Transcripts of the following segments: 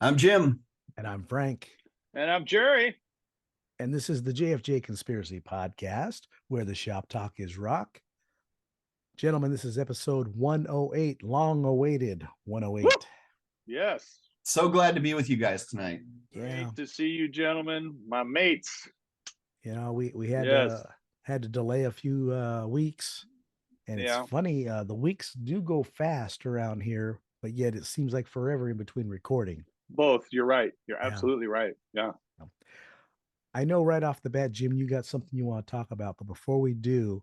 I'm Jim. And I'm Frank. And I'm Jerry. And this is the JFJ Conspiracy Podcast, where the shop talk is rock. Gentlemen, this is episode 108, long awaited 108. Woo! Yes. So glad to be with you guys tonight. Yeah. Great to see you, gentlemen, my mates. You know, we had to delay a few weeks. And it's funny, the weeks do go fast around here, but yet it seems like forever in between recording. Both. You're right. You're absolutely right. Yeah. I know right off the bat, Jim, you got something you want to talk about. But before we do,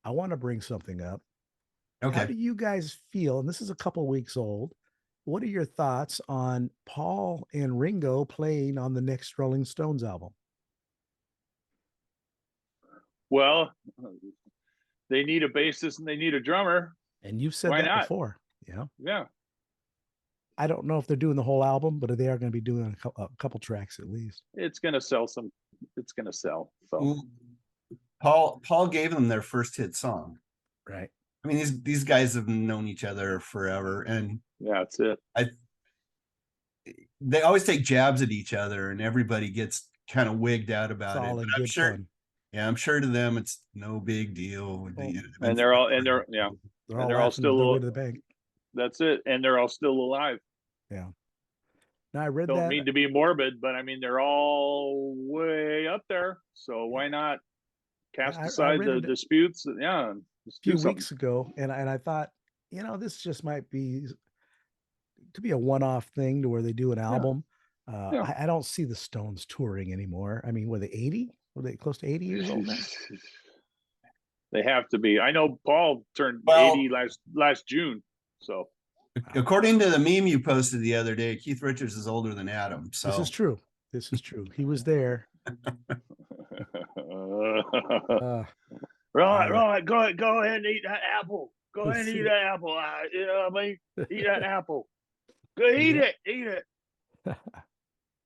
I want to bring something up. Okay. How do you guys feel? And this is a couple weeks old. What are your thoughts on Paul and Ringo playing on the next Rolling Stones album? Well, they need a bassist and they need a drummer. And you've said that before. Yeah. Yeah. I don't know if they're doing the whole album, but they are going to be doing a couple tracks at least. It's going to sell some. It's going to sell. So Paul gave them their first hit song. Right. I mean, these guys have known each other forever, and yeah, that's it. They always take jabs at each other, and everybody gets kind of wigged out about it. But I'm sure, I'm sure to them it's no big deal. And they're all still to the bank. That's it, and they're all still alive. Yeah. Now I read Don't mean to be morbid, but I mean they're all way up there. So why not cast aside the disputes? Yeah. A few weeks ago, and I thought, this just might be to be a one-off thing to where they do an album. I don't see the Stones touring anymore. I mean, were they 80? Were they close to 80 years old now? They have to be. I know Paul turned 80 last June. So according to the meme you posted the other day, Keith Richards is older than Adam. So this is true. He was there. Right. Go ahead and eat that apple. Go ahead and eat that apple. You know what I mean? Eat that apple. Go eat it.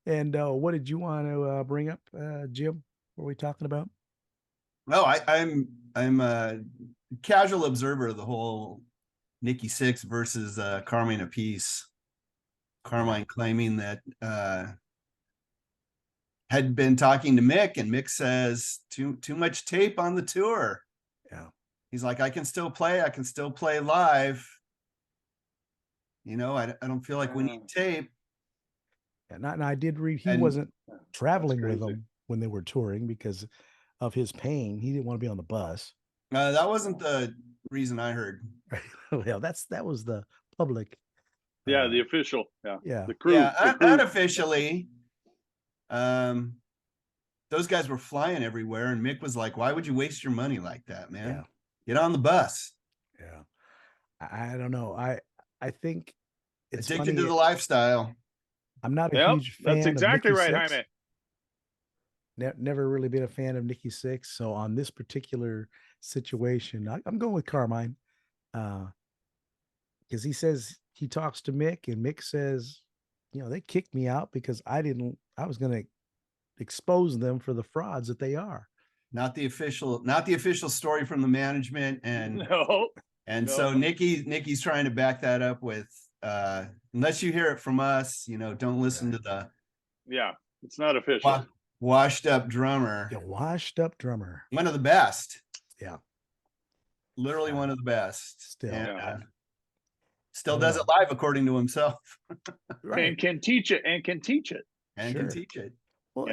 And what did you want to bring up, Jim? What are we talking about? Well, I'm a casual observer of the whole Nikki Sixx versus Carmine Appice. Carmine claiming that had been talking to Mick, and Mick says too much tape on the tour. Yeah. He's like, I can still play live. I don't feel like we need tape. And I did read he wasn't traveling with them when they were touring because of his pain. He didn't want to be on the bus. That wasn't the reason I heard. Well, that was the public. Yeah, the official. Yeah. The crew. Yeah, unofficially. Those guys were flying everywhere, and Mick was like, why would you waste your money like that, man? Yeah. Get on the bus. Yeah. I don't know. I think it's addicted to the lifestyle. I'm not a huge fan. That's exactly right, Jaime. Never really been a fan of Nikki Sixx. So on this particular situation, I'm going with Carmine. Because he says he talks to Mick, and Mick says, they kicked me out because I was going to expose them for the frauds that they are. Not the official story from the management. And so Nikki's trying to back that up with, unless you hear it from us, don't listen to the. Yeah. It's not official. Washed up drummer. Yeah, washed up drummer. One of the best. Yeah. Literally one of the best. Still. And, still does it live according to himself. Right. And can teach it. Well,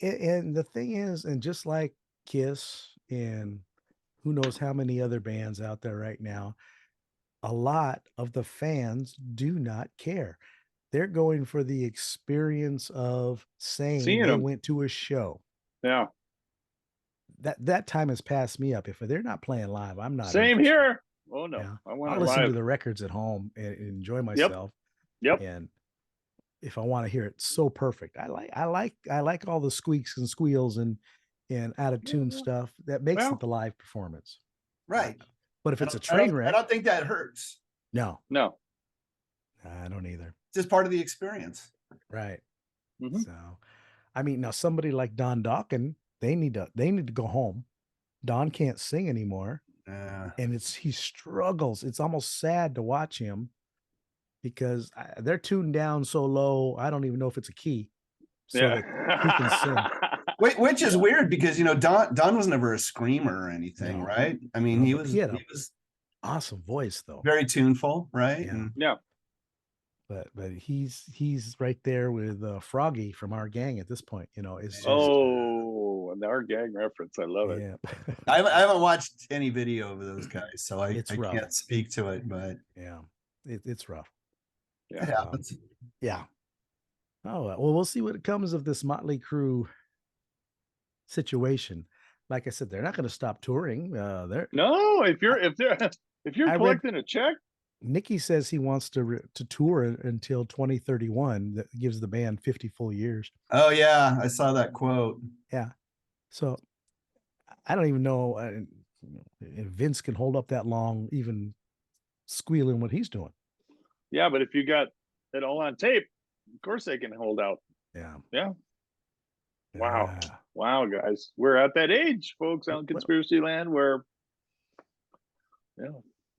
and the thing is, and just like Kiss and who knows how many other bands out there right now, a lot of the fans do not care. They're going for the experience of saying they went to a show. Yeah. That time has passed me up. If they're not playing live, I'm not. Same here. Oh no. Yeah. I'll listen to the records at home and enjoy myself. Yep. And if I want to hear it so perfect, I like all the squeaks and squeals and out of tune stuff that makes it the live performance. Right. But if it's a train wreck, I don't think that hurts. No. I don't either. It's just part of the experience. Right. Mm-hmm. So, I mean, now somebody like Don Dokken, they need to go home. Don can't sing anymore. And he struggles. It's almost sad to watch him because they're tuned down so low. I don't even know if it's a key. So Yeah. that he can sing. Which is weird because, you know, Don was never a screamer or anything, No. right? I mean, No, he but was he had awesome voice though. very tuneful, right? Yeah. And Yeah. But he's right there with Froggy from our gang at this point. You know, it's just and our gang reference. I love it. yeah. I haven't watched any video of those guys, so I rough. can't speak to it, but Yeah, it's rough. Yeah. it happens. Yeah. Oh well, we'll see what comes of this Motley Crue situation. Like I said, they're not going to stop touring. They're No, if you're collecting a check, Nicky says he wants to tour until 2031. That gives the band 50 full years. Oh yeah, I saw that quote. Yeah. So I don't even know if Vince can hold up that long, even squealing what he's doing. yeah, but if you got it all on tape, of course they can hold out. Yeah. Yeah. Wow, guys, we're at that age, folks, out in Conspiracy Land, where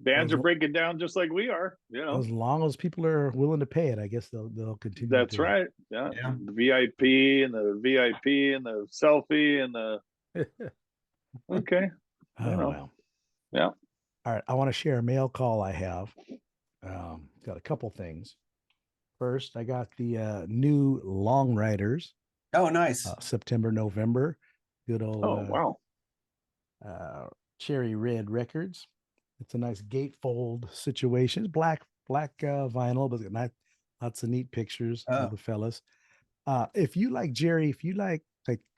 bands are breaking down just like we are. You know, as long as people are willing to pay it, I guess they'll continue. That's right. Yeah. The VIP and the selfie and the okay. Well. Yeah. All right. I want to share a mail call I have. Got a couple things. First, I got the new Long Riders. Oh, nice. September, November. Good old wow. Cherry Red Records. It's a nice gatefold situation. It's black vinyl, but lots of neat pictures of the fellas. If you like Jerry, if you like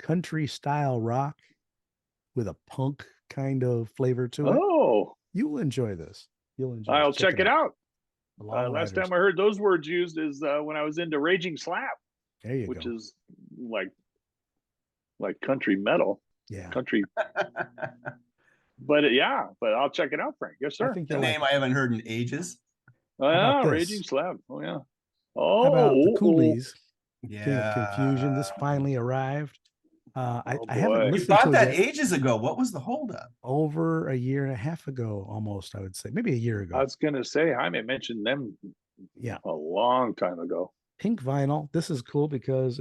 country style rock with a punk kind of flavor to it, you will enjoy this. You'll enjoy. I'll check it out. Last time I heard those words used is when I was into Raging Slap. There you which go. is like country metal. Yeah. Country. But I'll check it out, Frank. Yes, sir. I think the name I haven't heard in ages. Raging Slap. Oh yeah. How about the Coolies? Yeah. Confusion. This finally arrived. I haven't listened you bought to that it ages ago. What was the holdup? Over a year and a half ago, almost. I would say maybe a year ago. I was gonna say Jaime mentioned them. Yeah, a long time ago. Pink vinyl. This is cool because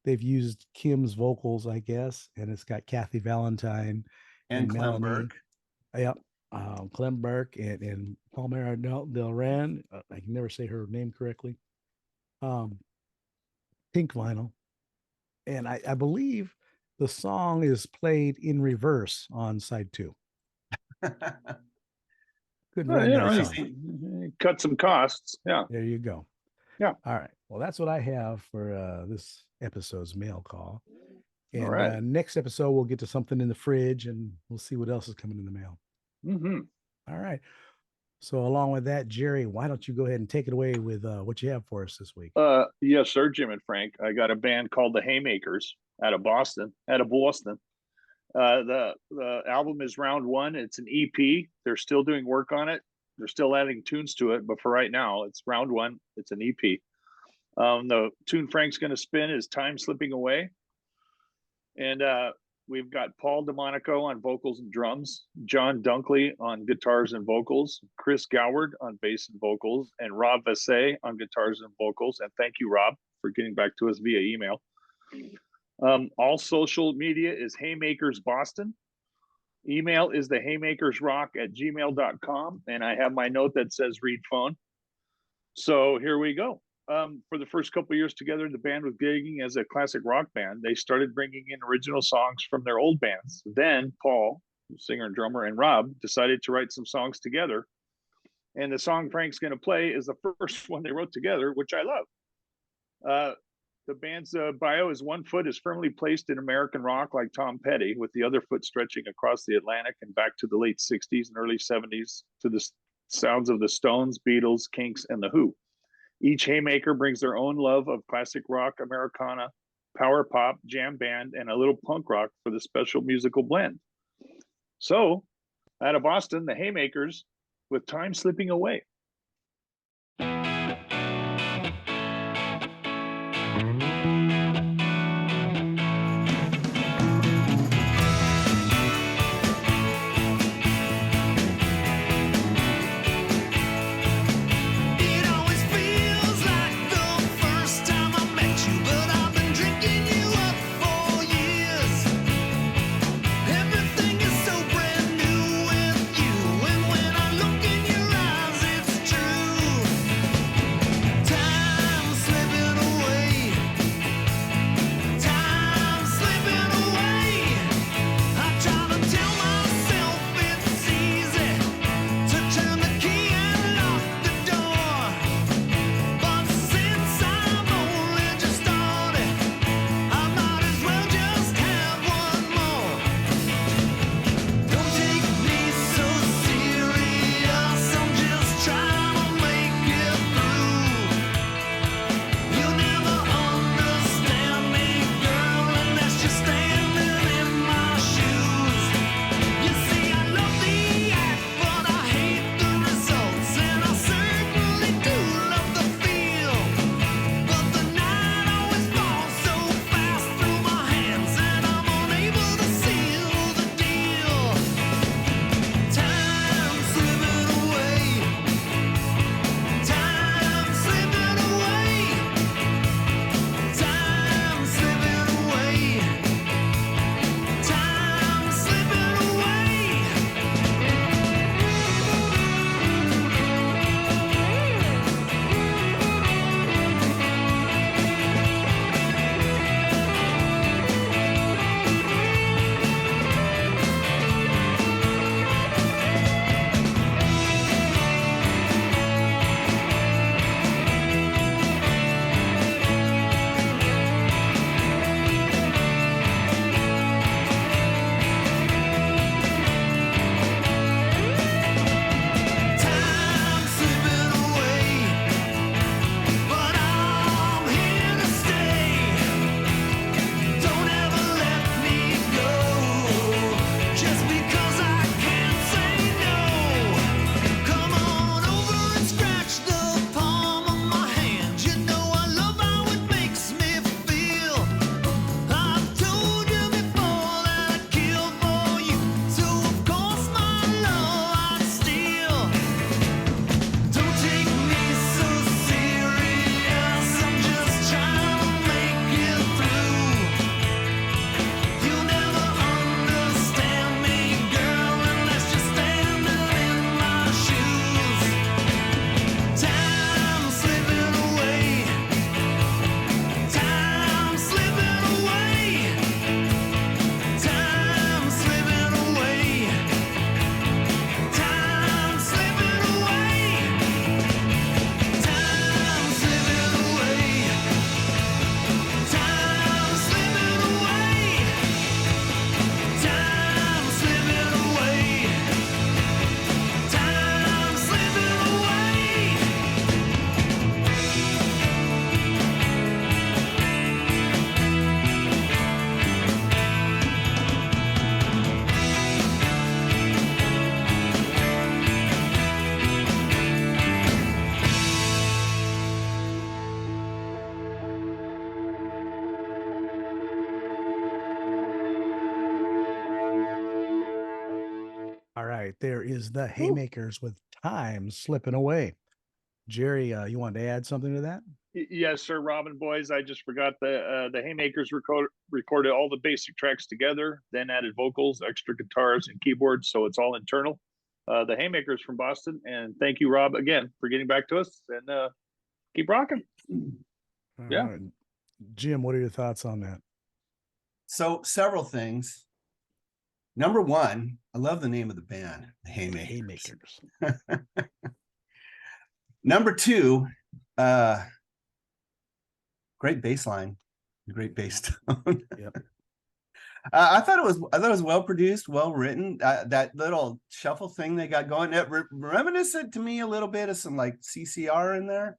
they've used Kim's vocals, I guess, and it's got Kathy Valentine and Clem Burke. Yep, Clem Burke and Palmera Del Ran. I can never say her name correctly. Pink vinyl, and I believe the song is played in reverse on side 2. Cut some costs. Yeah. There you go. Yeah. All right. Well, that's what I have for this episode's mail call. And all right. Next episode, we'll get to something in the fridge and we'll see what else is coming in the mail. Mm-hmm. All right. So along with that, Jerry, why don't you go ahead and take it away with what you have for us this week? Yes, sir, Jim and Frank. I got a band called the Haymakers out of Boston. The album is Round One. It's an EP. They're still doing work on it. They're still adding tunes to it, but for right now, it's Round One. It's an EP. The tune Frank's going to spin is Time Slipping Away. And we've got Paul DeMonico on vocals and drums, John Dunkley on guitars and vocals, Chris Goward on bass and vocals, and Rob Vassay on guitars and vocals. And thank you, Rob, for getting back to us via email. All social media is Haymakers Boston. Email is the haymakersrock@gmail.com. And I have my note that says read phone. So here we go. For the first couple of years together, the band was gigging as a classic rock band. They started bringing in original songs from their old bands. Then Paul, singer and drummer, and Rob decided to write some songs together. And the song Frank's going to play is the first one they wrote together, which I love. The band's bio is one foot is firmly placed in American rock like Tom Petty, with the other foot stretching across the Atlantic and back to the late 60s and early 70s to the sounds of the Stones, Beatles, Kinks, and The Who. Each Haymaker brings their own love of classic rock, Americana, power pop, jam band, and a little punk rock for the special musical blend. So, out of Boston, the Haymakers with Time Slipping Away. It always feels there is the Haymakers with Time Slipping Away. Jerry, you want to add something to that? Yes, sir, Robin boys. I just forgot the Haymakers recorded all the basic tracks together, then added vocals, extra guitars, and keyboards, so it's all internal. The Haymakers from Boston, and thank you, Rob, again for getting back to us, and keep rocking. Yeah, right. Jim, what are your thoughts on that? So several things. Number one, I love the name of the band, the Haymakers. Number two, great bass line, great bass tone. Yep. I thought it was well produced, well written. That little shuffle thing they got going, it reminiscent to me a little bit of some like CCR in there.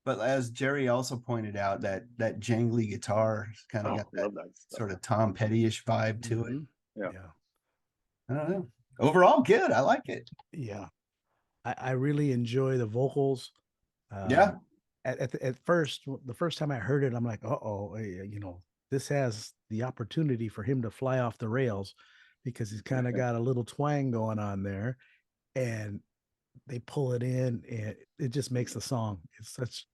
But as Jerry also pointed out, that jangly guitar kind of got that sort of Tom Petty-ish vibe to it. Yeah. I don't know. Overall, good. I like it. Yeah. I really enjoy the vocals. Yeah. At first, the first time I heard it, I'm like, this has the opportunity for him to fly off the rails because he's kind of got a little twang going on there. And they pull it in and it just makes the song. It's such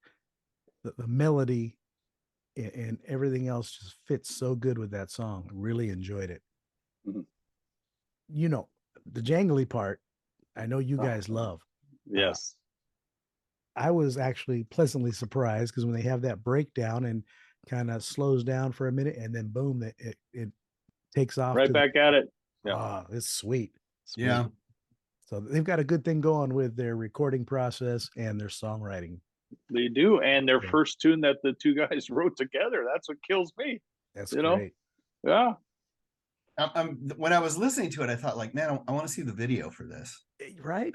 the melody and everything else just fits so good with that song. Really enjoyed it. Mm-hmm. The jangly part, I know you guys love. Yes. I was actually pleasantly surprised because when they have that breakdown and kind of slows down for a minute and then boom, it takes off right back at it. Yeah. It's sweet. Yeah. So they've got a good thing going with their recording process and their songwriting. They do. And their first tune that the two guys wrote together, that's what kills me. That's great. Yeah. When I was listening to it, I thought like, man, I want to see the video for this. Right.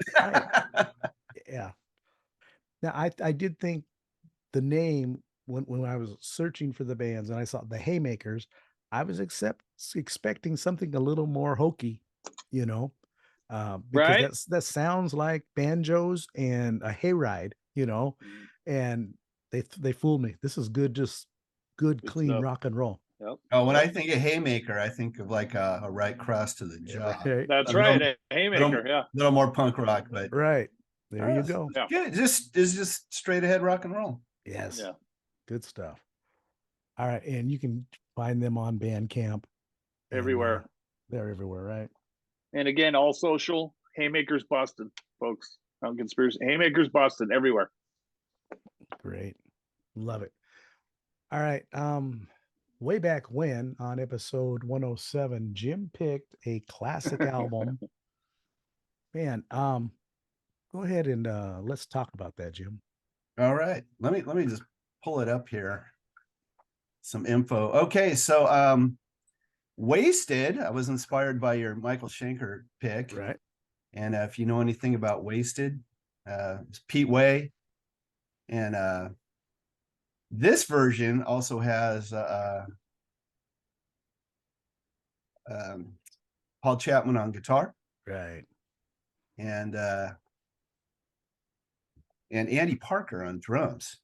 Yeah. Now, I did think the name, when I was searching for the bands and I saw the Haymakers, I was expecting something a little more hokey, because that sounds like banjos and a hayride, and they fooled me. This is good, just good clean stuff. Rock and roll. Yep. Oh, when I think of Haymaker, I think of like a right cross to the jaw. That's right, a Haymaker. A little more punk rock, but right there you go. Yeah. Good. It's just straight ahead rock and roll. Yes. Yeah. Good stuff. All right, and you can find them on Bandcamp. Everywhere. They're everywhere, right? And again, all social, Haymakers Boston, folks. On Conspiracy, Haymakers Boston, everywhere. Great. Love it. All right. Way back when, on episode 107, Jim picked a classic album. Man, go ahead and let's talk about that, Jim. All right. Let me just pull it up here. Some info. Okay, so Waysted, I was inspired by your Michael Schenker pick. Right. And if you know anything about Waysted, it's Pete Way. And this version also has Paul Chapman on guitar. Right. And Andy Parker on drums.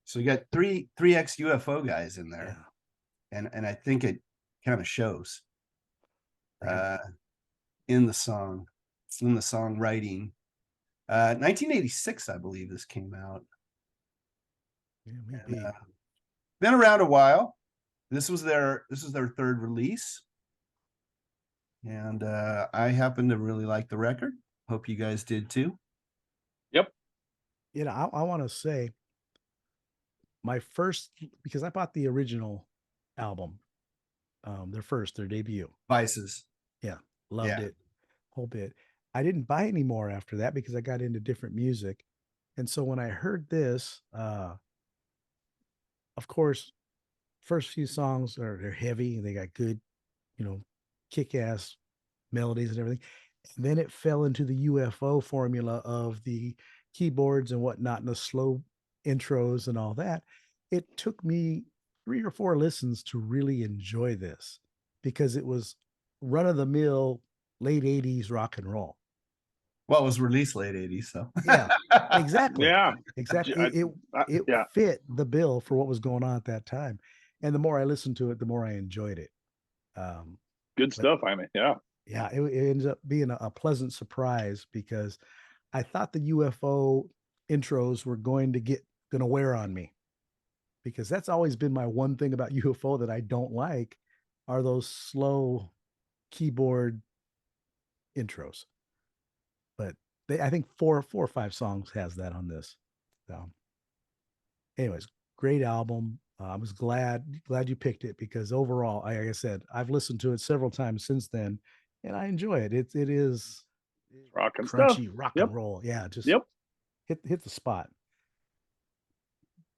So you got three ex-UFO guys in there. Yeah. And I think it kind of shows in the songwriting. 1986, I believe this came out. Yeah, and, been around a while. This was their third release. And I happen to really like the record. Hope you guys did too. Yep. I want to say my first, because I bought the original album, their debut. Vices. Yeah. Loved it. Whole bit. I didn't buy any more after that because I got into different music. And so when I heard this, of course, first few songs they're heavy. They got good, kick-ass melodies and everything. And then it fell into the UFO formula of the keyboards and whatnot and the slow intros and all that. It took me 3 or 4 listens to really enjoy this because it was run-of-the-mill late 80s rock and roll. Well, it was released late 80s, so. Yeah, exactly. Yeah. Exactly. It fit the bill for what was going on at that time. And the more I listened to it, the more I enjoyed it. Good stuff, I mean, yeah. Yeah, it ends up being a pleasant surprise because I thought the UFO intros were going to wear on me, because that's always been my one thing about UFO that I don't like, are those slow keyboard intros. But I think four or five songs has that on this. So, anyways, great album. I was glad you picked it, because overall, like I said, I've listened to it several times since then, and I enjoy it. It is Rockin' crunchy stuff. rock Yep. and roll. Yeah, just Yep. hit the spot.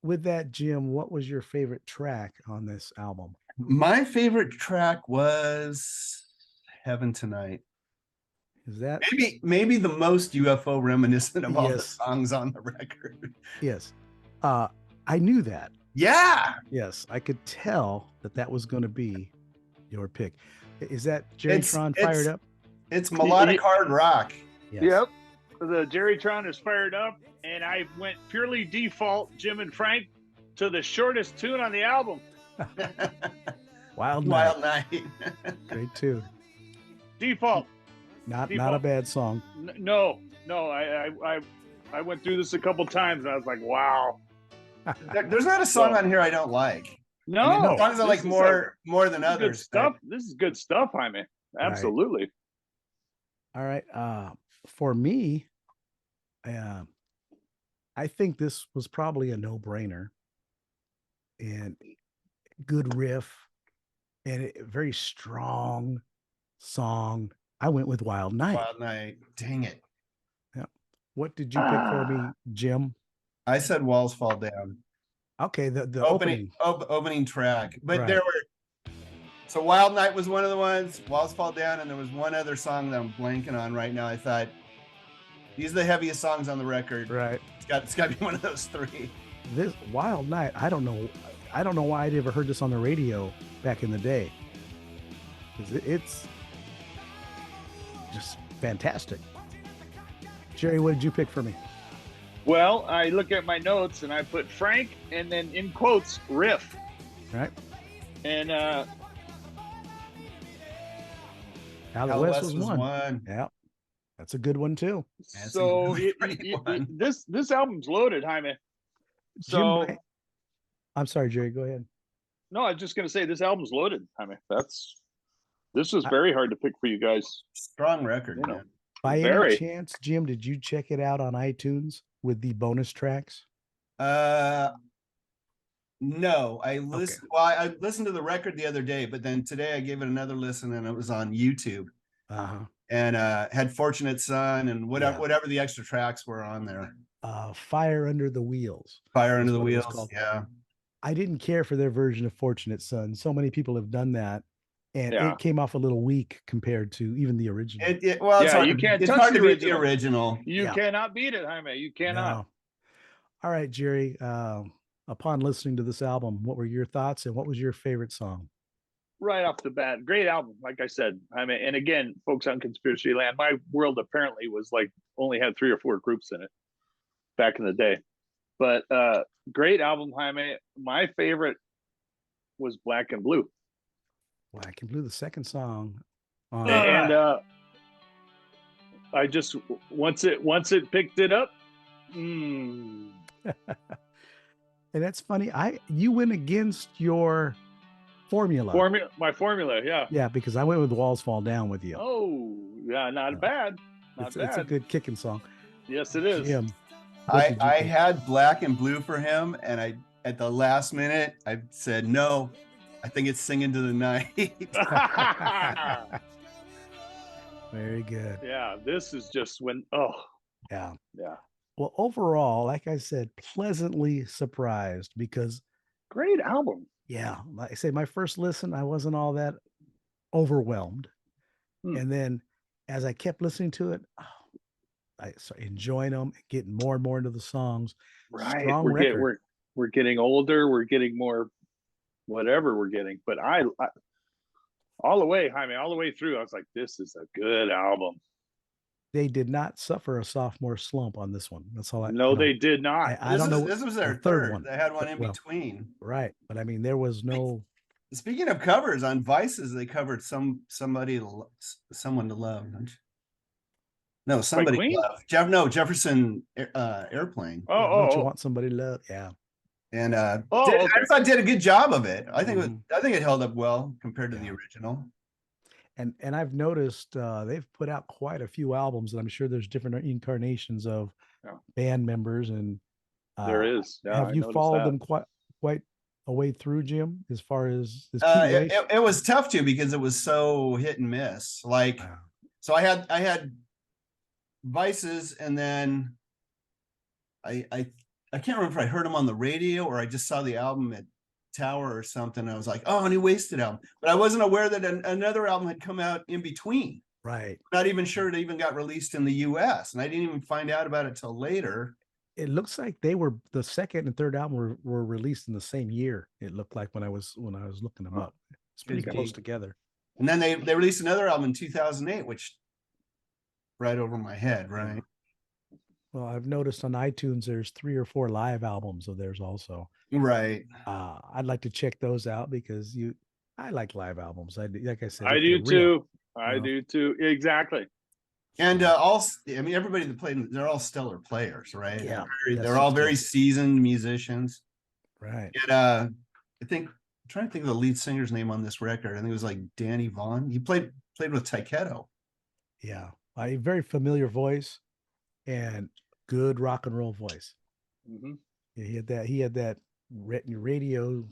With that, Jim, what was your favorite track on this album? My favorite track was Heaven Tonight. Is that maybe the most UFO reminiscent of all the Yes. songs on the record? Yes. I knew that. Yeah. Yes, I could tell that was going to be your pick. Is that Jerry Tron fired up? It's melodic hard rock. Yes. Yep. The Jerrytron is fired up, and I went purely default, Jim and Frank, to the shortest tune on the album. Wild Night. Wild Night. Great tune. Default. Not a bad song. No. I went through this a couple times, and I was like, wow. There's not a song on here I don't like. No, I mean, songs I like more than others. Good stuff. This is good stuff, Jaime. Absolutely. All right. For me, I think this was probably a no-brainer, and good riff, and a very strong song. I went with Wild Night. Wild Night. Dang it. Yeah. What did you pick for me, Jim? I said Walls Fall Down. Okay, the opening track. But there were, so Wild Night was one of the ones, Walls Fall Down, and there was one other song that I'm blanking on right now. I thought, these are the heaviest songs on the record. Right. It's got to be one of those three. This Wild Night, I don't know why I'd ever heard this on the radio back in the day. It's just fantastic. Jerry, what did you pick for me? Well, I look at my notes and I put Frank and then in quotes riff. Right. And Out of the West was one. Yeah. That's a good one too. So this album's loaded, Jaime. So I'm sorry, Jerry, go ahead. No, I was just gonna say this album's loaded, Jaime. This is very hard to pick for you guys. Strong record, you know. By any chance, Jim, did you check it out on iTunes with the bonus tracks? No, I listened. Okay. Well, I listened to the record the other day, but then today I gave it another listen, and it was on YouTube. And had Fortunate Son and whatever the extra tracks were on there. Fire Under the Wheels. Fire Under the Wheels. Yeah. I didn't care for their version of Fortunate Son. So many people have done that. And it came off a little weak compared to even the original. It's hard to beat the original. You cannot beat it, Jaime. You cannot. No. All right, Jerry. Upon listening to this album, what were your thoughts and what was your favorite song? Right off the bat, great album. Like I said, Jaime. And again, folks on Conspiracy Land, my world apparently was like only had 3 or 4 groups in it back in the day. But great album, Jaime. My favorite was Black and Blue. Black and Blue, the second song. And I just once it picked it up. And that's funny. You went against your formula. My formula, yeah. Yeah, because I went with Walls Fall Down with you. Oh, yeah, not bad. Not bad. It's a good kicking song. Yes, it is. Jim, I had Black and Blue for him, and at the last minute I said no. I think it's Singing to the Night. Very good. Yeah, this is just Yeah. Yeah. Well, overall, like I said, pleasantly surprised because great album. Yeah. Like I say, my first listen, I wasn't all that overwhelmed. And then as I kept listening to it, I started enjoying them, getting more and more into the songs. Right. Strong record. We're getting older. We're getting more whatever we're getting, but I all the way, Jaime, all the way through, I was like, this is a good album. They did not suffer a sophomore slump on this one. That's all I know. They did not. I don't know. This was their third one. They had one in between. Right. But I mean, there was no Speaking of covers, on Vices, they covered someone to love. No, somebody to love. No, Jefferson Airplane. Don't you want somebody to love? Yeah. And I thought did a good job of it. I think it held up well compared to the original. And I've noticed they've put out quite a few albums, and I'm sure there's different incarnations of band members. And there is. Yeah, have you followed them quite a way through, Jim? As far as this, it was tough to, because it was so hit and miss. Like, so I had Vices, and then I can't remember if I heard them on the radio or I just saw the album at Tower or something. I was like, oh, a new Waysted album, but I wasn't aware that another album had come out in between. Right. Not even sure it even got released in the US, and I didn't even find out about it till later. It looks like the second and third album were released in the same year. It looked like when I was looking them up. It's pretty close together. And then they released another album in 2008, which right over my head, right? Well, I've noticed on iTunes there's 3 or 4 live albums of theirs also. Right. I'd like to check those out, because I like live albums. Like I said, I do too. I do too. Exactly. And everybody that played, they're all stellar players, right? Yeah. They're all very seasoned musicians. Right. And I'm trying to think of the lead singer's name on this record. I think it was like Danny Vaughn. He played with Taiketo. Yeah. A very familiar voice and good rock and roll voice. Mm-hmm. Yeah, he had that radio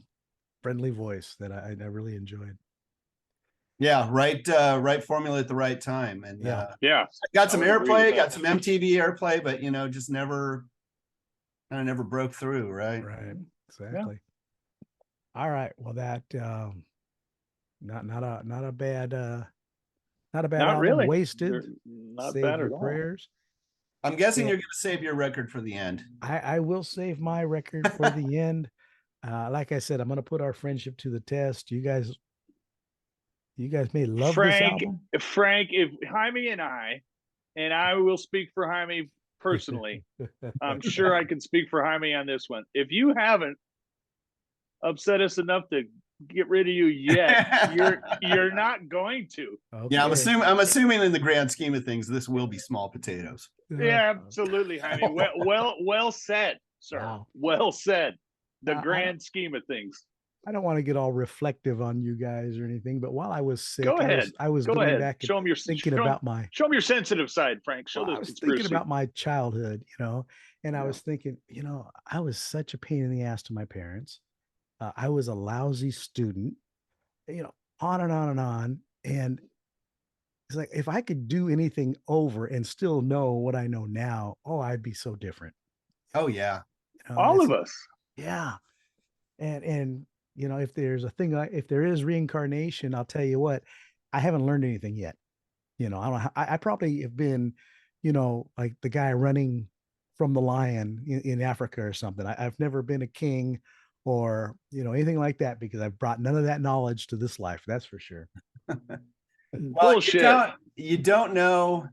friendly voice that I really enjoyed. Yeah, right formula at the right time. And got some airplay, got some MTV airplay, but just never broke through, right? Right. Exactly. Yeah. All right. Well, that not a bad album. Really. Waysted. Not Save bad Your at all. Prayers. I'm guessing you're going to save your record for the end. I will save my record for the end. Like I said, I'm going to put our friendship to the test. You guys may love this album. Frank, if Jaime and I will speak for Jaime personally. I'm sure I can speak for Jaime on this one. If you haven't upset us enough to get rid of you yet, you're not going to. Okay. Yeah, I'm assuming in the grand scheme of things, this will be small potatoes. Yeah, absolutely, Jaime. Well said, sir. Wow. Well said. The grand scheme of things. I don't want to get all reflective on you guys or anything, but while I was sick, go ahead. I was going back and thinking about show them your sensitive side, Frank. I was thinking about my childhood, and I was thinking, I was such a pain in the ass to my parents. I was a lousy student, on and on and on. And it's like, if I could do anything over and still know what I know now, I'd be so different. Oh yeah. All of us. Yeah. And if there's a thing, if there is reincarnation, I'll tell you what, I haven't learned anything yet. I probably have been, like the guy running from the lion in Africa or something. I've never been a king or, anything like that, because I've brought none of that knowledge to this life. That's for sure. Well, bullshit. You don't know.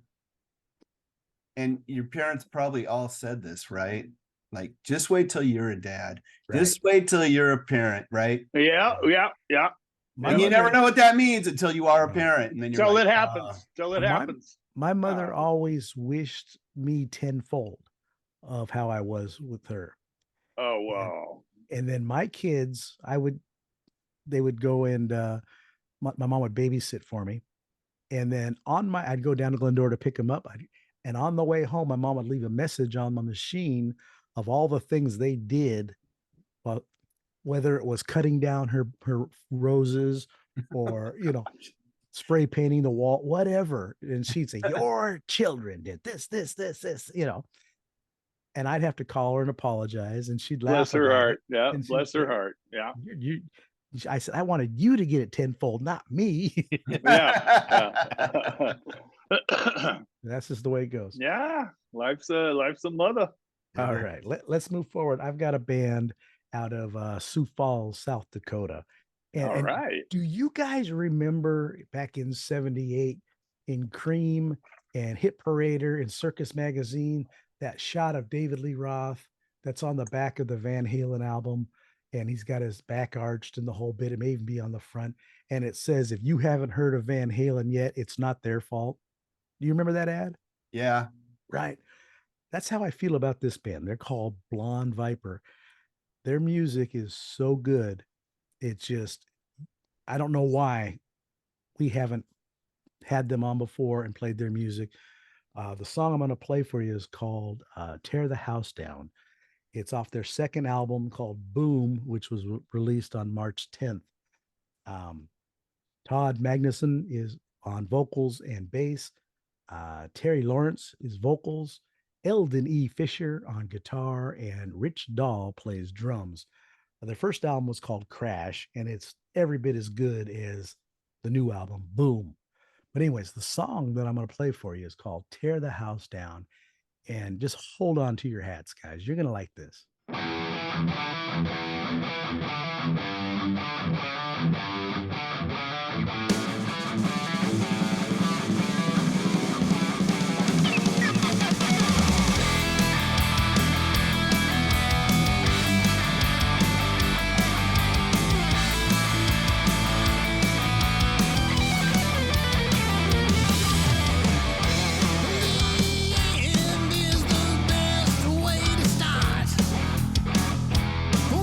And your parents probably all said this, right? Like, just wait till you're a dad. Right. Just wait till you're a parent, right? Yeah. And you never know what that means until you are a parent. And then till it happens. Till it happens. My mother always wished me tenfold of how I was with her. Oh, wow. And then my kids, they would go and my mom would babysit for me. And then I'd go down to Glendora to pick them up. And on the way home, my mom would leave a message on my machine of all the things they did, whether it was cutting down her roses or, spray painting the wall, whatever. And she'd say, your children did this, and I'd have to call her and apologize. And she'd laugh. Bless her heart. Yeah. Bless her heart. Yeah. I said, I wanted you to get it tenfold, not me. Yeah. That's just the way it goes. Yeah. Life's a mother. All right. Let's move forward. I've got a band out of Sioux Falls, South Dakota. All right. Do you guys remember back in 78 in Cream and Hit Parader and Circus Magazine, that shot of David Lee Roth that's on the back of the Van Halen album? and he's got his back arched and the whole bit. It may even be on the front. And it says, if you haven't heard of Van Halen yet, it's not their fault. Do you remember that ad? Yeah. Right. That's how I feel about this band. They're called Blond Viper. Their music is so good. It's just, I don't know why we haven't had them on before and played their music. The song I'm going to play for you is called Tear the House Down. It's off their second album called Boom, which was released on March 10th. Todd Magnuson is on vocals and bass. Terry Lawrence is vocals. Eldon E. Fisher on guitar, and Rich Dahl plays drums. Their first album was called Crash, and it's every bit as good as the new album, Boom. But anyways, the song that I'm going to play for you is called Tear the House Down. And just hold on to your hats, guys. You're going to like this.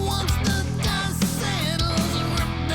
Once the dust settles, rip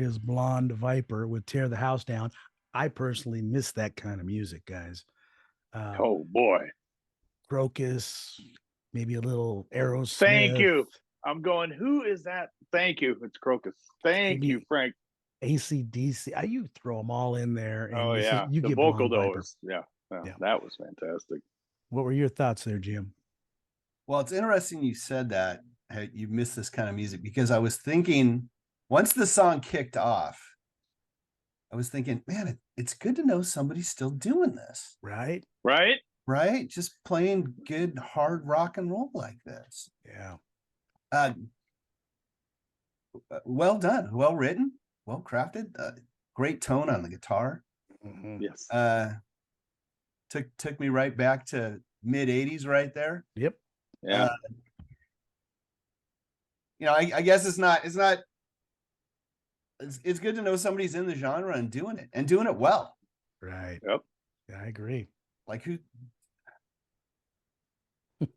is Blond Viper with Tear the House Down. I personally miss that kind of music, guys. Oh boy. Crocus, maybe a little Aerosmith. Thank you. I'm going, who is that? Thank you. It's Crocus. Thank you, Frank. AC/DC. You throw them all in there. And You get vocal Blonde those. Viper. Yeah, that was fantastic. What were your thoughts there, Jim? Well, it's interesting you said that. You miss this kind of music, because I was thinking, once the song kicked off, I was thinking, man, it's good to know somebody's still doing this. Right? Just playing good hard rock and roll like this. Yeah. Well done, well written, well crafted, great tone on the guitar. Mm-hmm. Yes. Took me right back to mid 80s right there. Yep. Yeah. I guess it's good to know somebody's in the genre and doing it well. Right. Yep. Yeah, I agree. Like who?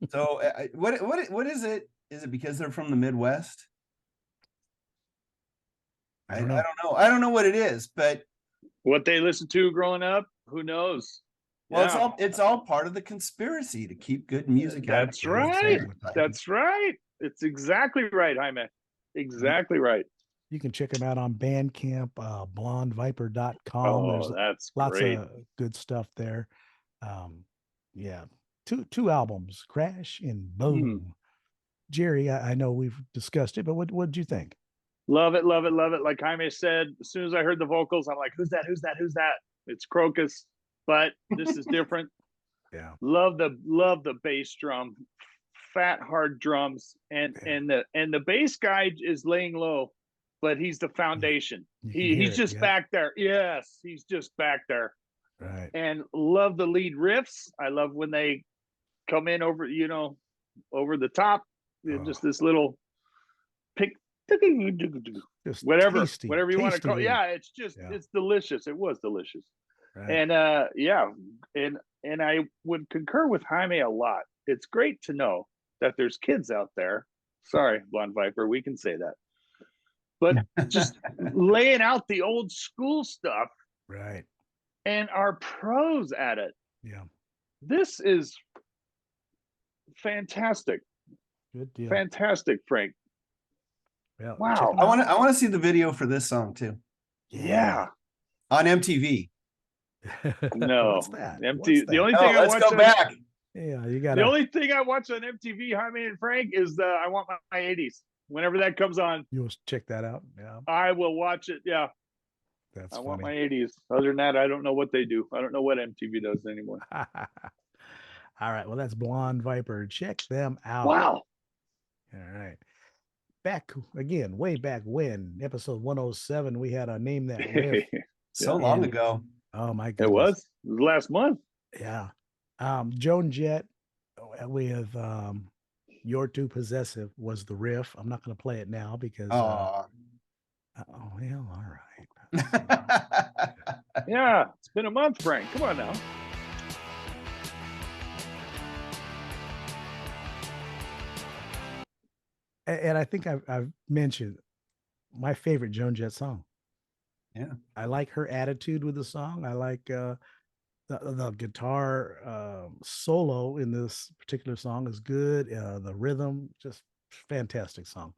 So what is it? Is it because they're from the Midwest? I don't know. I don't know what it is, but what they listened to growing up, who knows? Well, it's all part of the conspiracy to keep good music. That's right. That's right. It's exactly right, Jaime. Exactly right. You can check them out on Bandcamp, blondviper.com. Oh, there's lots of good stuff there. Yeah. Two albums, Crash and Boom. Jerry, I know we've discussed it, but what'd you think? Love it, love it, love it. Like Jaime said, as soon as I heard the vocals, I'm like, who's that? Who's that? Who's that? It's Crocus, but this is different. Yeah. Love the bass drum, fat hard drums, and the bass guy is laying low, but he's the foundation. He's just back there. Yes, he's just back there. Right. And love the lead riffs. I love when they come in over the top. Just this little pick, whatever you want to call it. Yeah, it's just it's delicious. It was delicious. Right. And and I would concur with Jaime a lot. It's great to know that there's kids out there. Sorry, Blond Viper, we can say that. But just laying out the old school stuff. Right. And are pros at it. Yeah. This is fantastic. Good deal. Fantastic, Frank. Well, wow. I want to see the video for this song too. Yeah. On MTV. No. What's that? The only thing let's go back. Yeah, you got the only thing I watch on MTV, Jaime and Frank, is I want my 80s. Whenever that comes on, you'll check that out. Yeah. I will watch it. Yeah. That's I funny. want my 80s. Other than that, I don't know what they do. I don't know what MTV does anymore. All right. Well, that's Blond Viper. Check them out. Wow. All right. Back again, way back when, episode 107, we had a Name That Riff. So long ago. Oh my goodness. It was last month. Yeah. Joan Jett with You're Too Possessive was the riff. I'm not going to play it now because well, all right. Yeah, it's been a month, Frank. Come on now. And I think I've mentioned my favorite Joan Jett song. Yeah, I like her attitude with the song. I like the guitar solo in this particular song is good. The rhythm, just fantastic song,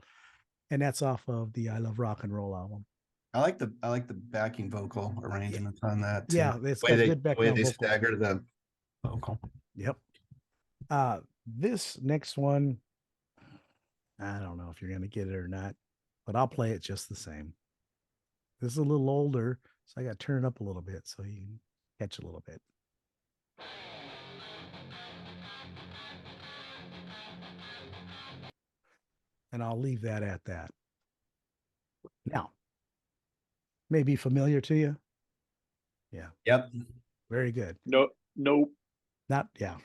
and that's off of the I Love Rock and Roll album. I like the backing vocal arrangements on that too. Yeah, it's got good background way they vocals. stagger the vocal. Yep. This next one, I don't know if you're gonna get it or not, but I'll play it just the same. This is a little older, so I got to turn it up a little bit so you can catch a little bit. And I'll leave that at that. Now, may be familiar to you. Yeah. Yep. Very good. Nope. Not yeah.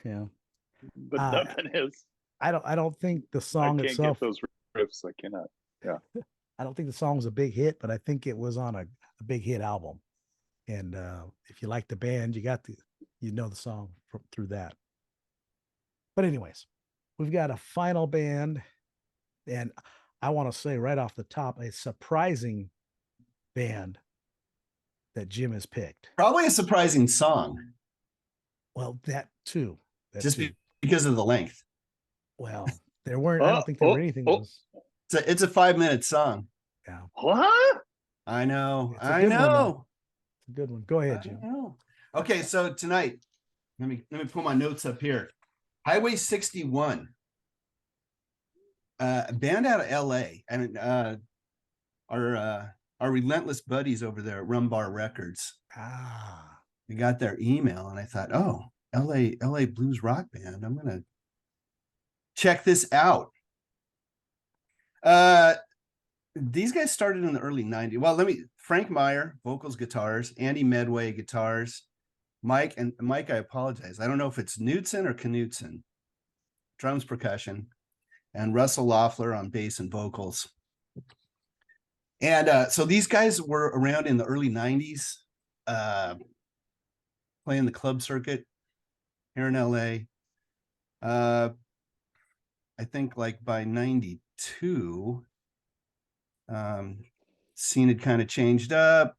But nothing is. I don't think the song I can't itself. get those riffs. I cannot. Yeah. I don't think the song's a big hit, but I think it was on a big hit album. And if you like the band, you know the song through that. But anyways, we've got a final band, and I want to say right off the top, a surprising band that Jim has picked? Probably a surprising song. Well, that too. Just because of the length. Well, there weren't. I don't think there were anything that was. It's a 5-minute song. Yeah. What? I know. It's a good one. Go ahead, Jim. Okay, so tonight, let me pull my notes up here. Highway 61. A band out of LA, and our relentless buddies over there at Rumbar Records. We got their email, and I thought, oh, LA blues rock band. I'm gonna check this out. These guys started in the early 90s. Well, Frank Meyer, vocals, guitars, Andy Medway, guitars, Mike, I apologize. I don't know if it's Knudsen or Knudsen, drums, percussion, and Russell Loeffler on bass and vocals. And so these guys were around in the early 90s, playing the club circuit here in LA. I think like by 92, scene had kind of changed up.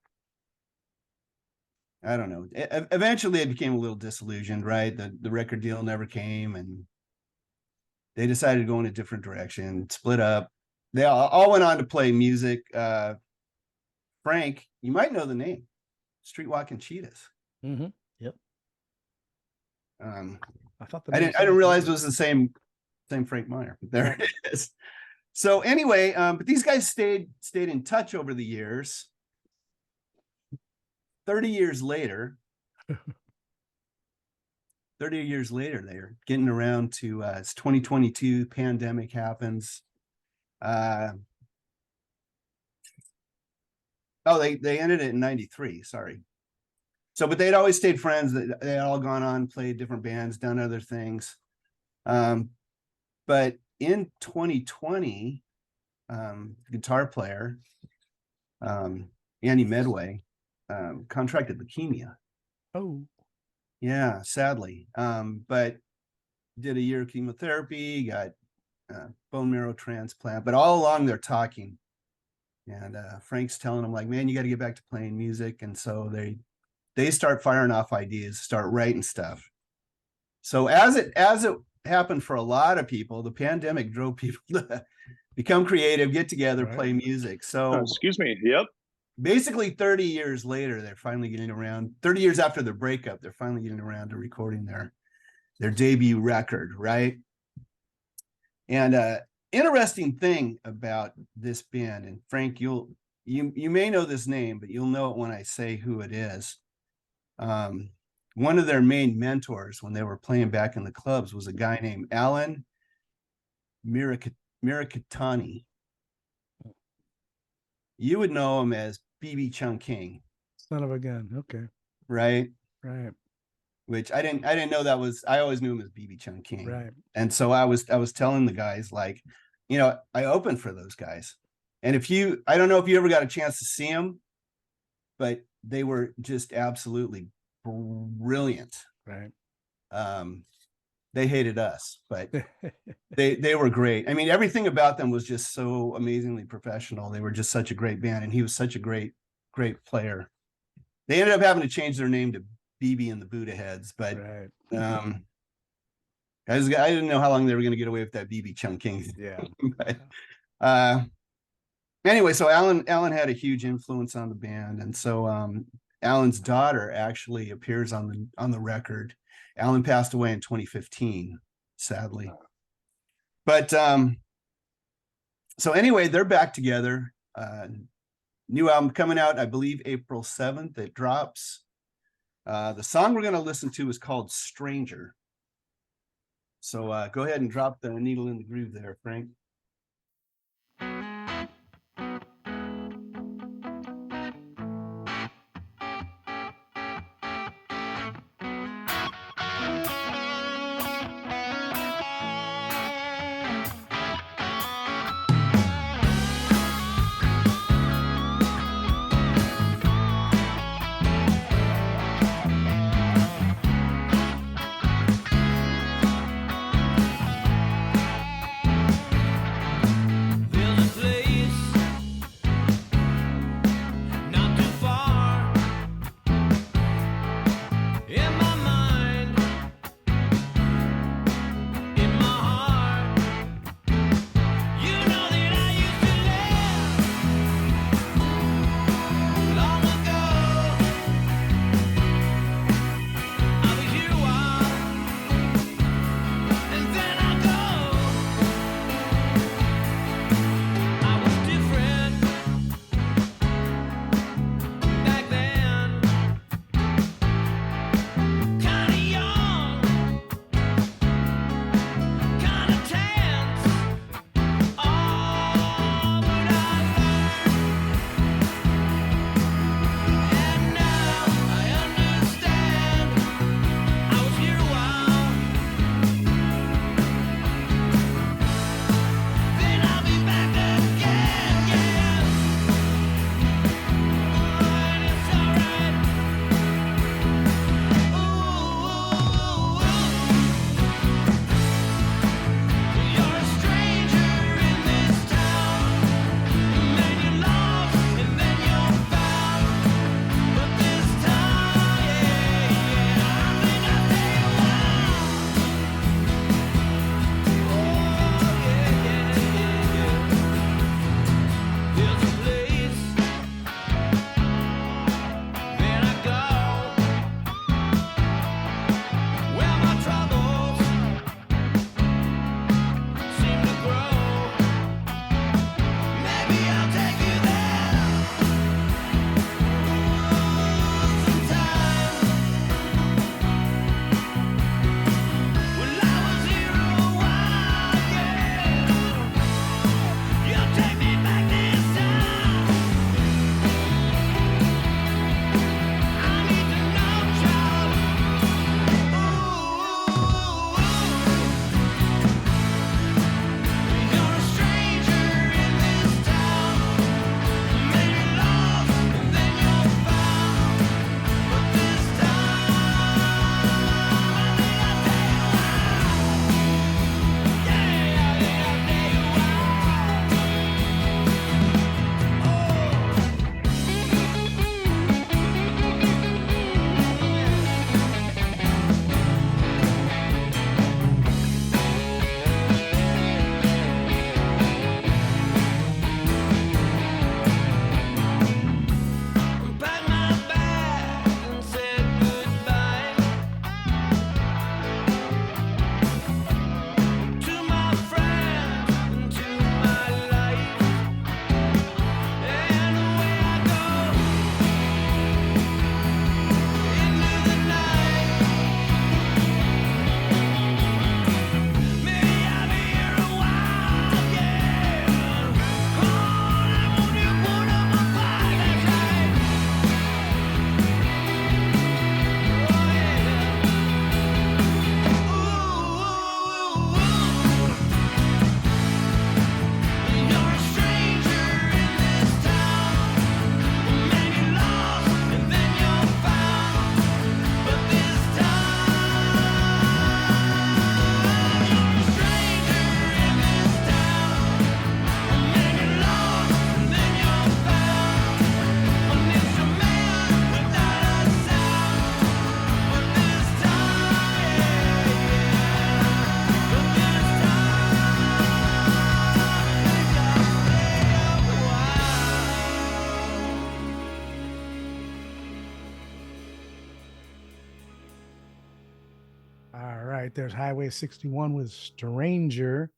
I don't know. Eventually it became a little disillusioned, right? The record deal never came, and they decided to go in a different direction, split up. They all went on to play music. Frank, you might know the name, Streetwalking Cheetahs. Mm-hmm. Yep. I thought I didn't realize it was the same Frank Meyer, but there it is. So anyway, but these guys stayed in touch over the years. 30 years later, they're getting around to it's 2022, pandemic happens. They ended it in 93, sorry. So, but they'd always stayed friends. They had all gone on, played different bands, done other things. But in 2020, guitar player, Andy Medway, contracted leukemia. Oh, yeah, sadly. But did a year of chemotherapy, got bone marrow transplant. But all along they're talking, and Frank's telling him like, "Man, you got to get back to playing music." And so they start firing off ideas, start writing stuff. So as it happened for a lot of people, the pandemic drove people to become creative, get together, play music. So excuse me. Yep. Basically 30 years later, they're finally getting around, 30 years after their breakup, they're finally getting around to recording their debut record, right? And interesting thing about this band, and Frank, you may know this name, but you'll know it when I say who it is. One of their main mentors when they were playing back in the clubs was a guy named Alan Mirikitani. You would know him as BB Chung King. Son of a gun. Okay. Right. Which I didn't know that was. I always knew him as BB Chung King. Right. And so I was telling the guys, like, you know, I opened for those guys, and I don't know if you ever got a chance to see them, but they were just absolutely brilliant. Right. They hated us, but they were great. I mean, everything about them was just so amazingly professional. They were just such a great band, and he was such a great player. They ended up having to change their name to BB and the Buddha Heads, but I didn't know how long they were going to get away with that BB Chung King. Yeah. But, anyway, so Alan had a huge influence on the band, and so Alan's daughter actually appears on the record. Alan passed away in 2015, sadly. But so anyway, they're back together. New album coming out, I believe, April 7th. It drops. The song we're going to listen to is called Stranger. So go ahead and drop the needle in the groove there, Frank. right, there's Highway 61 with Stranger.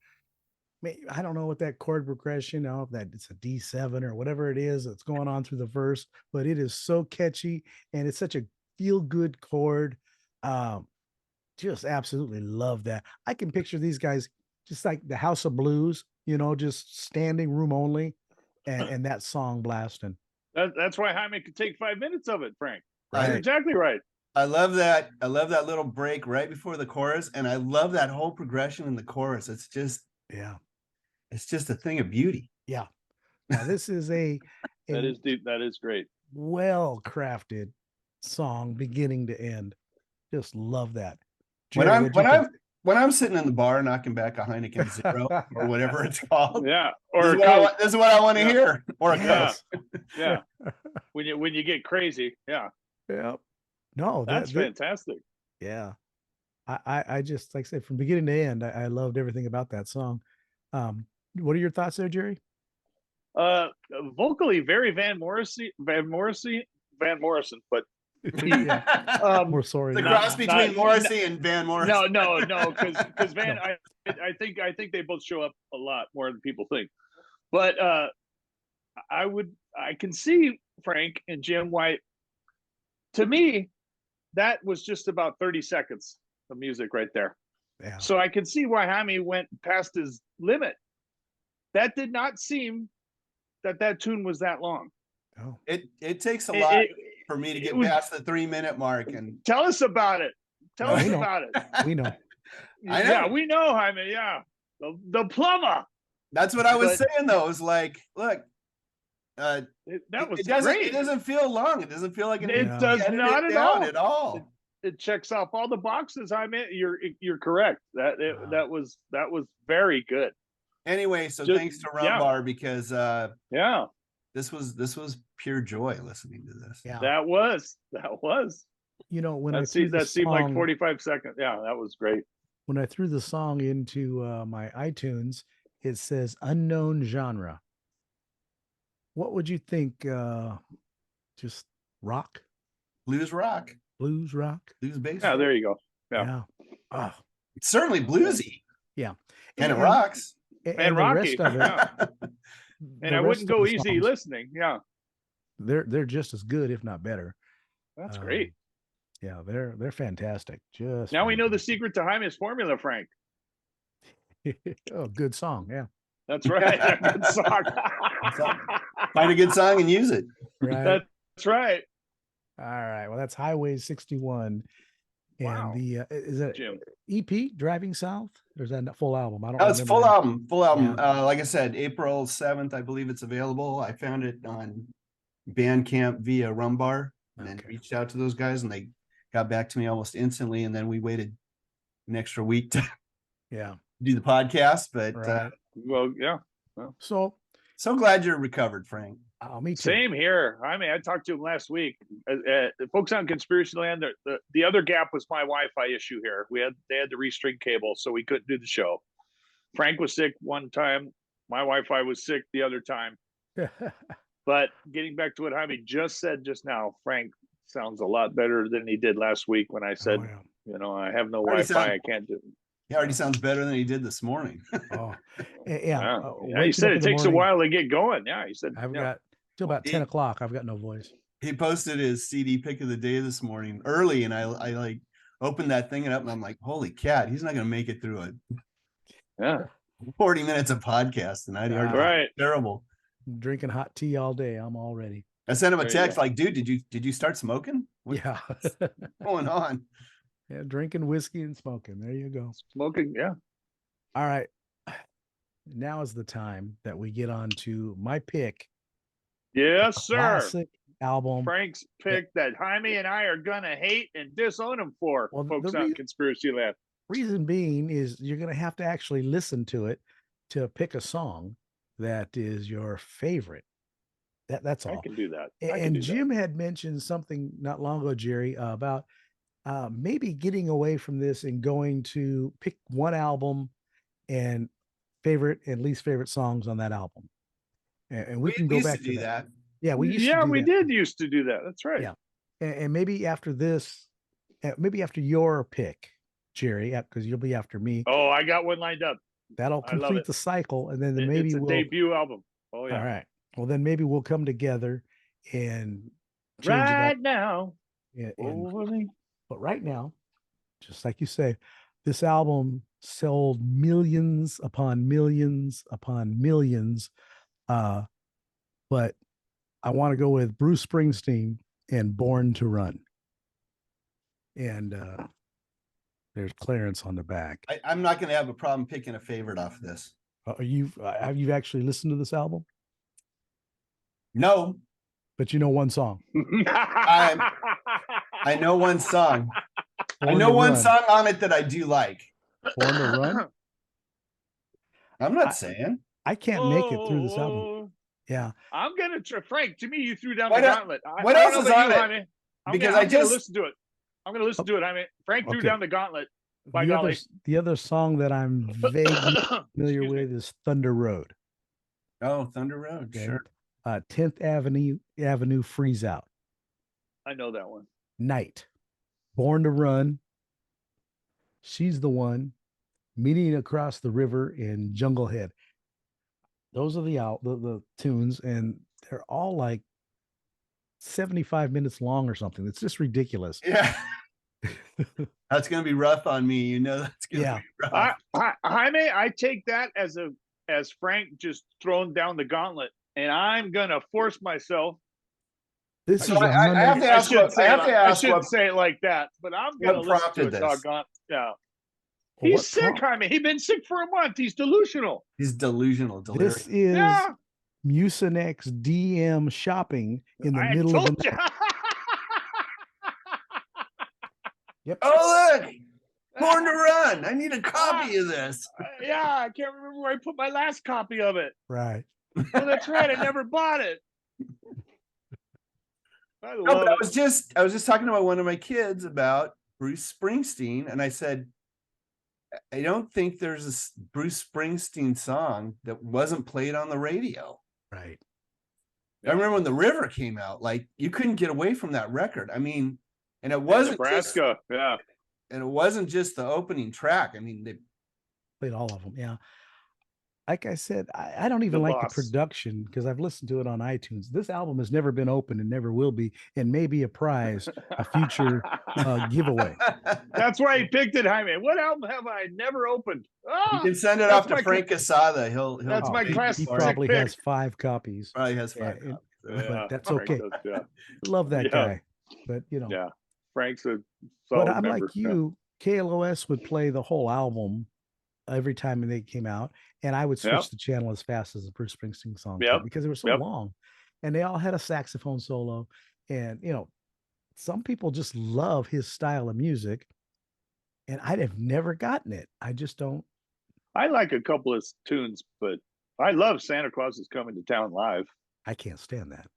I don't know what that chord progression, I don't know if that it's a D7 or whatever it is that's going on through the verse, but it is so catchy and it's such a feel good chord. Just absolutely love that. I can picture these guys just like the House of Blues, just standing room only and that song blasting. That's why Jaime could take 5 minutes of it, Frank. Right. You're exactly right. I love that. I love that little break right before the chorus, and I love that whole progression in the chorus. It's just a thing of beauty. Yeah. Now this is a that is deep. That is great. Well crafted song, beginning to end. Just love that. Jerry, when I'm sitting in the bar knocking back a Heineken Zero or whatever it's called, or this is what I want to hear, or a Coke. Yeah. When you get crazy, no, that's fantastic. Yeah, I just, like I said, from beginning to end, I loved everything about that song. What are your thoughts there, Jerry? Vocally very Van Morrison, but we're sorry. The cross between Morrissey and Van Morrison. No, because Van, I think they both show up a lot more than people think. But I can see Frank and Jim why. To me, that was just about 30 seconds of music right there. Yeah. So I can see why Jaime went past his limit. That did not seem that tune was that long. Oh, it takes a lot for me to get past the 3-minute mark. And tell us about it. Tell us about it. We know. I know. Yeah, we know, Jaime. Yeah, the plumber. That's what I was saying, though. It was like, look, that was great. It doesn't feel long. It doesn't feel like it does not at all. It checks off all the boxes. Jaime, you're correct. That was very good. Anyway, so thanks to Rumbar because this was pure joy listening to this. Yeah, that was. When that seemed like 45 seconds. Yeah, that was great. When I threw the song into my iTunes, it says unknown genre. What would you think? Just rock, blues rock, blues bass. Yeah, there you go. Yeah. Oh, it's certainly bluesy. Yeah, and it rocks. And Rocky. The rest of it, and I wouldn't go easy listening. Yeah, they're just as good, if not better. That's great. Yeah, they're fantastic. Just now we know the secret to Jaime's formula, Frank. Oh, good song. Yeah, that's right. Good song. Find a good song and use it. Right. That's right. All right. Well, that's Highway 61. Wow. And the is that Jim. EP Driving South, or is that a full album? I don't know. It's full album. Yeah. Like I said, April 7th, I believe it's available. I found it on Bandcamp via Rumbar, and then reached out to those guys, and they got back to me almost instantly. And then we waited an extra week to do the podcast. But so glad you're recovered, Frank. Oh, me too. Same here. I talked to him last week. Folks on Conspiracy Land, the other gap was my Wi-Fi issue here. They had to restring cable, so we couldn't do the show. Frank was sick one time. My Wi-Fi was sick the other time. But getting back to what Jaime just said just now, Frank sounds a lot better than he did last week when I said, I have no Wi-Fi. I can't do it. He already sounds better than he did this morning. He said it takes a while to get going. Yeah, he said I've got till about 10 o'clock. I've got no voice. He posted his CD pick of the day this morning early, and I like opened that thing up, and I'm like, "Holy cat, he's not going to make it through it." 40 minutes of podcast, and terrible. Drinking hot tea all day. I'm all ready. I sent him a text like, "Dude, did you start smoking? What's going on?" Yeah, drinking whiskey and smoking. There you go. Smoking, yeah. All right. Now is the time that we get on to my pick. Yes, sir. Classic album. Frank's pick that Jaime and I are gonna hate and disown him for. Folks on Conspiracy Land. Reason being is you're gonna have to actually listen to it to pick a song that is your favorite. That's all. I can do that. And Jim had mentioned something not long ago, Jerry, about maybe getting away from this and going to pick one album and favorite and least favorite songs on that album. And we can go back to that. Yeah, we did used to do that. That's right. Yeah. And maybe after this, maybe after your pick, Jerry, because you'll be after me. Oh, I got one lined up. That'll complete the cycle, and then maybe it's a debut album. Oh yeah. All right. Well, then maybe we'll come together and change right it up. Now. But right now, just like you say, this album sold millions upon millions upon millions. But I want to go with Bruce Springsteen and Born to Run. And there's Clarence on the back. I'm not going to have a problem picking a favorite off of this. Have you actually listened to this album? No. But you know one song. I know one song. I know one song on it that I do like. Born to Run? I'm not saying. I can't make it through this album. Yeah. I'm going to Frank, to me, you threw down the gauntlet. What else is on it? Because I'm going to listen to it. I'm going to listen to it. I mean, Frank threw down the gauntlet. By golly. The other song that I'm vaguely familiar with is Thunder Road. Oh, Thunder Road. Okay. Sure. 10th Avenue Freeze Out. I know that one. Night. Born to Run. She's the One. Meeting Across the River in Jungle Head. Those are the tunes, and they're all like 75 minutes long or something. It's just ridiculous. Yeah. That's going to be rough on me. You know, that's going to be rough. Jaime, I take that as Frank just throwing down the gauntlet, and I'm going to force myself. I have to ask. I shouldn't say it like that, but I'm going to listen to it. Doggone. Yeah. He's sick, Jaime. He's been sick for a month. He's delusional. He's delusional. Delirious. This is Mucinex DM shopping in the middle of the night. Yep. Oh, look! Born to Run. I need a copy of this. Yeah, I can't remember where I put my last copy of it. Right. Oh, that's right. I never bought it. I was just talking about one of my kids about Bruce Springsteen, and I said, I don't think there's a Bruce Springsteen song that wasn't played on the radio. Right. I remember when The River came out, like you couldn't get away from that record. I mean, and it wasn't Nebraska, and it wasn't just the opening track. I mean, they played all of them. Yeah. Like I said, I don't even like the production because I've listened to it on iTunes. This album has never been opened and never will be, and maybe a prize, a future giveaway. That's why he picked it, Jaime. What album have I never opened? You can send it off to Frank Casada. He'll that's my class. He probably has 5 copies. Probably has 5 copies. But that's okay. Love that guy. But Frank's a solid member. Like you, KLOS would play the whole album every time they came out, and I would switch the channel as fast as the Bruce Springsteen song because they were so long, and they all had a saxophone solo, and some people just love his style of music, and I'd have never gotten it. I just don't. I like a couple of tunes, but I love Santa Claus Is Coming to Town live. I can't stand that.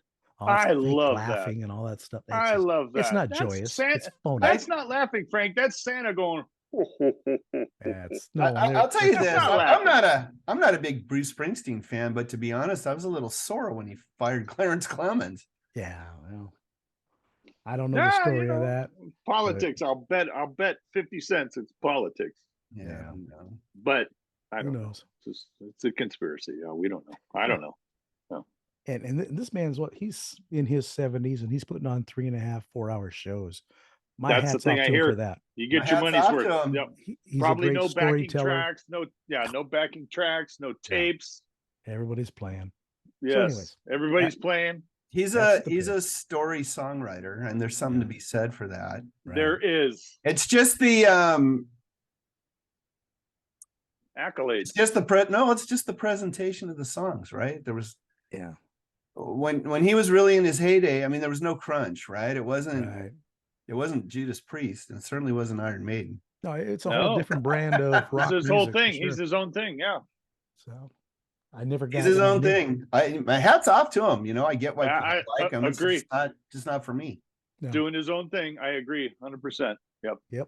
I love laughing and all that stuff. I love that. It's not joyous. It's phony. That's not laughing, Frank. That's Santa going. I'll tell you this. I'm not a big Bruce Springsteen fan, but to be honest, I was a little sore when he fired Clarence Clemens. Yeah, well, I don't know the story of that. Politics. But... I'll bet 50 cents it's politics. Yeah. But I don't Who knows? Know. It's a conspiracy. We don't know. I don't know. No. And this man's he's in his 70s and he's putting on 3.5, 4-hour shows. That's the thing I hear. For that. You get your money's worth. Yep. He's probably no backing tracks, no backing tracks, no tapes. Everybody's playing. Yes, so anyways, everybody's playing. He's a story songwriter, and there's something to be said for that. Right. There is. It's just the accolades. It's just the presentation of the songs, right? There was when he was really in his heyday. I mean, there was no crunch, right? It wasn't. Right. It wasn't Judas Priest, and it certainly wasn't Iron Maiden. No, it's a whole different brand of rock. It's his whole thing. Sure. He's his own thing. Yeah. So I never got. He's his own thing. My hat's off to him. I get why people like him. Agree. It's just not for me. No. Doing his own thing. I agree, 100%. Yep.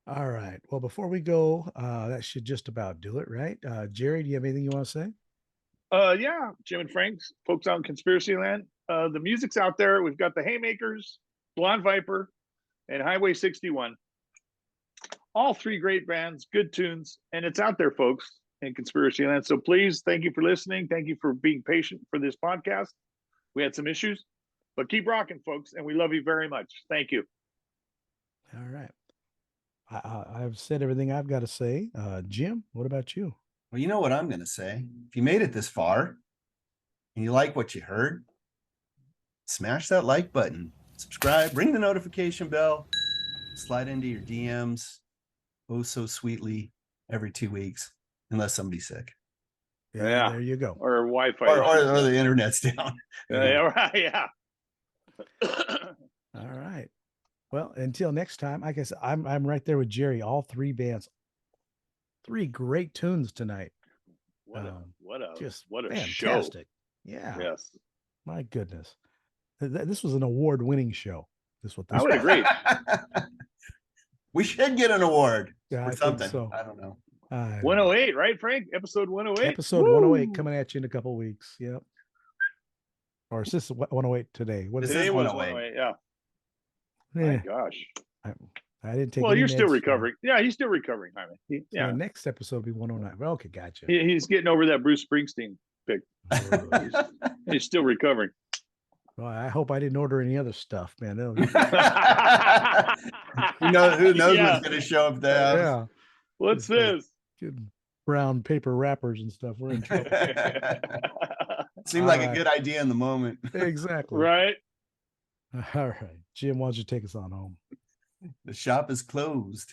All right. Well, before we go, that should just about do it, right? Jerry, do you have anything you want to say? Yeah, Jim and Frank's folks out in Conspiracy Land. The music's out there. We've got the Haymakers, Blond Viper, and Highway 61. All three great bands, good tunes, and it's out there, folks, in Conspiracy Land. So please, thank you for listening. Thank you for being patient for this podcast. We had some issues, but keep rocking, folks, and we love you very much. Thank you. All right. I've said everything I've got to say. Jim, what about you? Well, you know what I'm going to say. If you made it this far and you like what you heard, smash that like button, subscribe, ring the notification bell, slide into your DMs oh so sweetly every 2 weeks, unless somebody's sick. Yeah, there you go. Or Wi-Fi. Or the internet's down. Yeah, right. Yeah. All right. Well, until next time, I guess I'm right there with Jerry. All three bands, three great tunes tonight. What a fantastic show. Yeah. Yes. My goodness. This was an award-winning show. This what this I would agree. We should get an award for something. So. I don't know. 108, right, Frank? Episode 108. Episode 108 coming at you in a couple of weeks. Yep. Or is this 108 today? Today was 108. Yeah. My gosh. I didn't take. Well, you're still recovering. Yeah, he's still recovering, Jaime. Yeah. So next episode will be 109. Well, okay, gotcha. He's getting over that Bruce Springsteen pick. He's still recovering. Well, I hope I didn't order any other stuff, man. Who knows what's going to show up there? Yeah. What's this? Good brown paper wrappers and stuff. We're in trouble. Seemed like a good idea in the moment. Exactly. Right. All right. Jim, why don't you take us on home? The shop is closed.